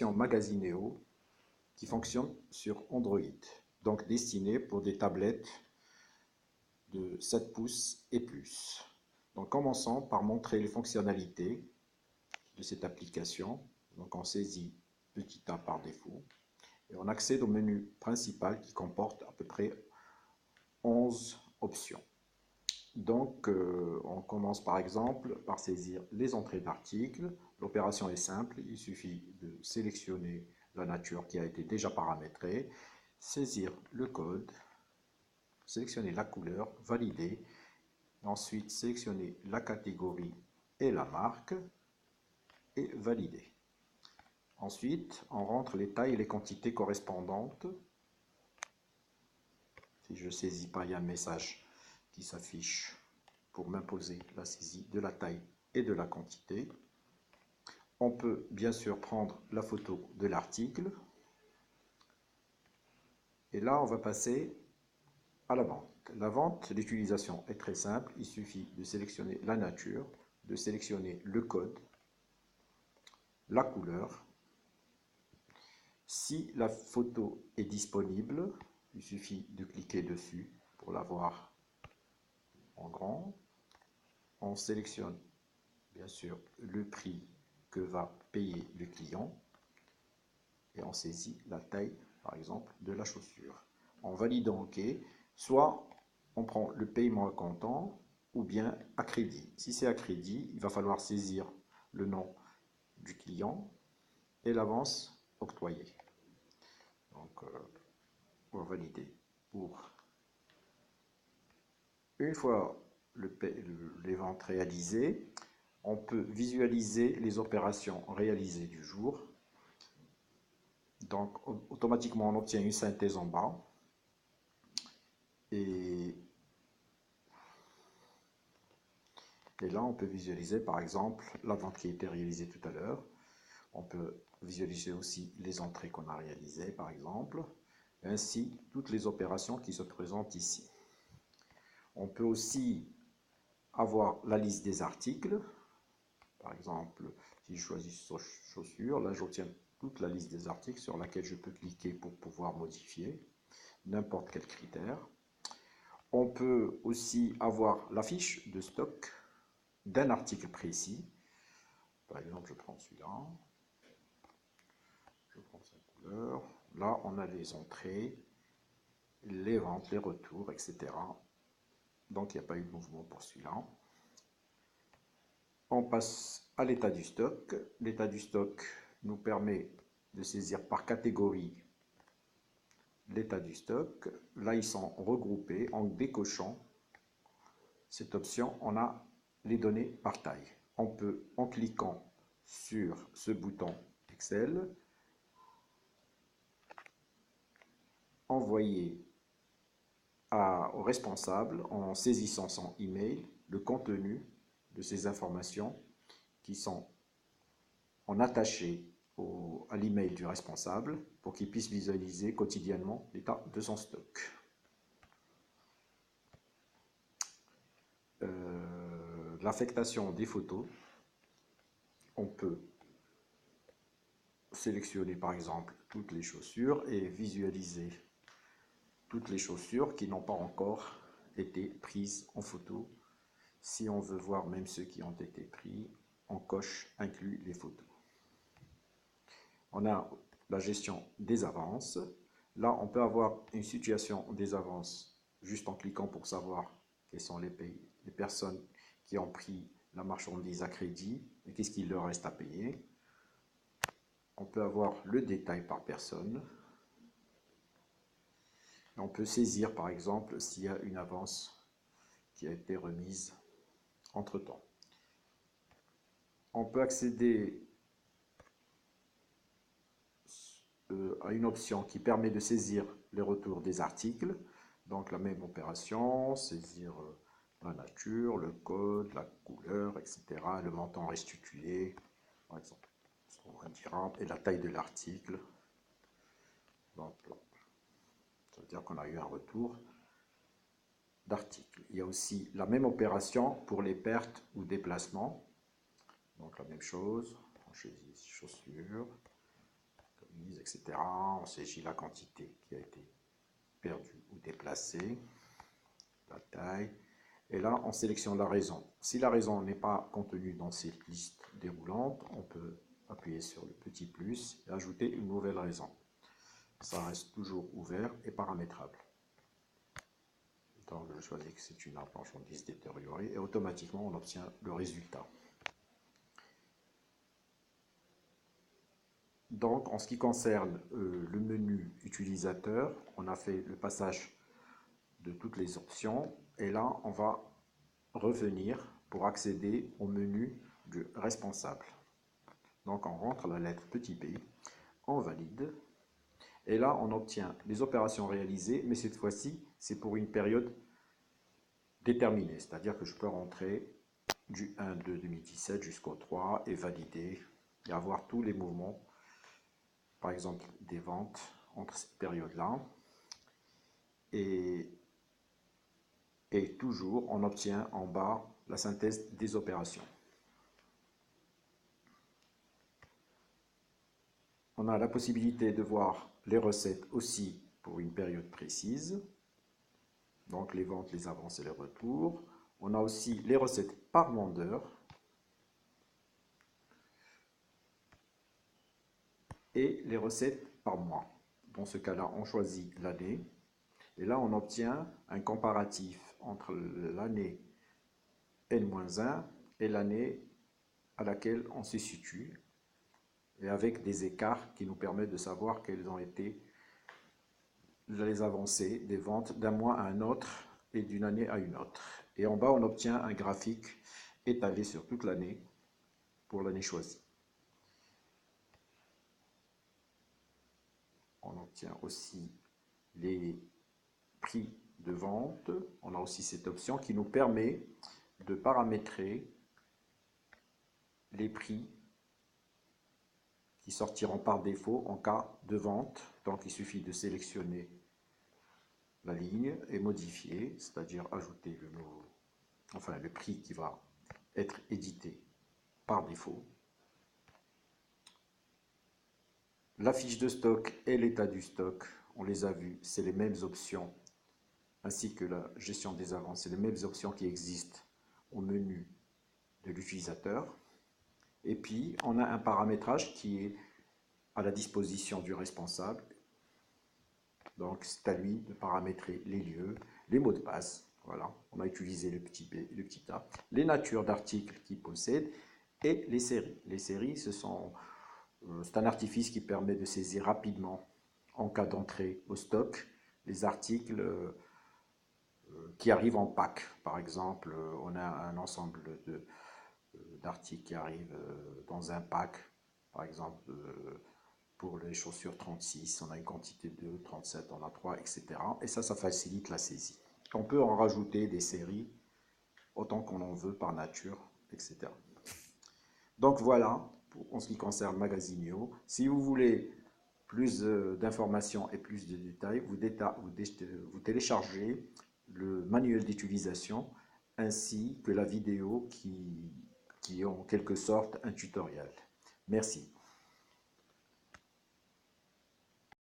application Magazineo qui fonctionne sur Android, donc destinée pour des tablettes de 7 pouces et plus. Donc commençons par montrer les fonctionnalités de cette application. Donc on saisit petit a par défaut et on accède au menu principal qui comporte à peu près 11 options. Donc on commence par exemple par saisir les entrées d'articles. L'opération est simple, il suffit de sélectionner la nature qui a été déjà paramétrée, saisir le code, sélectionner la couleur, valider, ensuite sélectionner la catégorie et la marque et valider. Ensuite, on rentre les tailles et les quantités correspondantes. Si je ne saisis pas, il y a un message qui s'affiche pour m'imposer la saisie de la taille et de la quantité. On peut bien sûr prendre la photo de l'article. Et là, on va passer à la vente. La vente, l'utilisation est très simple. Il suffit de sélectionner la nature, de sélectionner le code, la couleur. Si la photo est disponible, il suffit de cliquer dessus pour la voir en grand. On sélectionne bien sûr le prix que va payer le client et on saisit la taille par exemple de la chaussure. En validant OK, soit on prend le paiement à comptant ou bien à crédit. Si c'est à crédit, il va falloir saisir le nom du client et l'avance octroyée. Donc on va valider pour une fois les ventes réalisées. On peut visualiser les opérations réalisées du jour. Donc, automatiquement, on obtient une synthèse en bas. Et là, on peut visualiser, par exemple, la vente qui a été réalisée tout à l'heure. On peut visualiser aussi les entrées qu'on a réalisées, par exemple. Ainsi, toutes les opérations qui se présentent ici. On peut aussi avoir la liste des articles. Par exemple, si je choisis chaussures, là j'obtiens toute la liste des articles sur laquelle je peux cliquer pour pouvoir modifier n'importe quel critère. On peut aussi avoir la fiche de stock d'un article précis. Par exemple, je prends celui-là. Je prends sa couleur. Là, on a les entrées, les ventes, les retours, etc. Donc, il n'y a pas eu de mouvement pour celui-là. On passe à l'état du stock. L'état du stock nous permet de saisir par catégorie l'état du stock. Là, ils sont regroupés. En décochant cette option, on a les données par taille. On peut, en cliquant sur ce bouton Excel, envoyer au responsable, en saisissant son email, le contenu de ces informations qui sont en attachées à l'email du responsable pour qu'il puisse visualiser quotidiennement l'état de son stock. L'affectation des photos, on peut sélectionner par exemple toutes les chaussures et visualiser toutes les chaussures qui n'ont pas encore été prises en photo. Si on veut voir même ceux qui ont été pris, on coche inclut les photos. On a la gestion des avances. Là, on peut avoir une situation des avances juste en cliquant pour savoir quels sont les personnes qui ont pris la marchandise à crédit et qu'est-ce qu'il leur reste à payer. On peut avoir le détail par personne. On peut saisir par exemple s'il y a une avance qui a été remise entre-temps. On peut accéder à une option qui permet de saisir les retours des articles. Donc la même opération, saisir la nature, le code, la couleur, etc. Le montant restitué, par exemple, et la taille de l'article. Donc, ça veut dire qu'on a eu un retour d'article. Il y a aussi la même opération pour les pertes ou déplacements. Donc la même chose, on choisit chaussures, etc. On saisit la quantité qui a été perdue ou déplacée, la taille. Et là, on sélectionne la raison. Si la raison n'est pas contenue dans cette liste déroulante, on peut appuyer sur le petit plus et ajouter une nouvelle raison. Ça reste toujours ouvert et paramétrable. Donc je choisis que c'est une marchandise détériorée et automatiquement on obtient le résultat. Donc en ce qui concerne le menu utilisateur, on a fait le passage de toutes les options et là on va revenir pour accéder au menu du responsable. Donc on rentre la lettre petit p, on valide et là on obtient les opérations réalisées, mais cette fois-ci c'est pour une période déterminée, c'est-à-dire que je peux rentrer du 1-2 2017 jusqu'au 3 et valider et avoir tous les mouvements, par exemple des ventes entre cette période-là. Et toujours on obtient en bas la synthèse des opérations. On a la possibilité de voir les recettes aussi pour une période précise. Donc les ventes, les avances et les retours. On a aussi les recettes par vendeur. Et les recettes par mois. Dans ce cas-là, on choisit l'année. Et là, on obtient un comparatif entre l'année N-1 et l'année à laquelle on se situe. Et avec des écarts qui nous permettent de savoir quelles ont été les avancées des ventes d'un mois à un autre et d'une année à une autre. Et en bas, on obtient un graphique étalé sur toute l'année pour l'année choisie. On obtient aussi les prix de vente. On a aussi cette option qui nous permet de paramétrer les prix qui sortiront par défaut en cas de vente. Donc il suffit de sélectionner la ligne et modifier, c'est-à-dire ajouter le prix qui va être édité par défaut. La fiche de stock et l'état du stock, on les a vus, c'est les mêmes options, ainsi que la gestion des avances, c'est les mêmes options qui existent au menu de l'utilisateur. Et puis, on a un paramétrage qui est à la disposition du responsable. Donc, c'est à lui de paramétrer les lieux, les mots de passe. Voilà, on a utilisé le petit b et le petit a. Les natures d'articles qu'il possède et les séries. Les séries, c'est un artifice qui permet de saisir rapidement, en cas d'entrée au stock, les articles qui arrivent en pack. Par exemple, on a un ensemble d'articles qui arrivent dans un pack. Par exemple, pour les chaussures 36, on a une quantité de 37, on a 3, etc. Et ça facilite la saisie. On peut en rajouter des séries autant qu'on en veut par nature, etc. Donc voilà, en ce qui concerne Magazinio. Si vous voulez plus d'informations et plus de détails, vous téléchargez le manuel d'utilisation ainsi que la vidéo qui est en quelque sorte un tutoriel. Merci.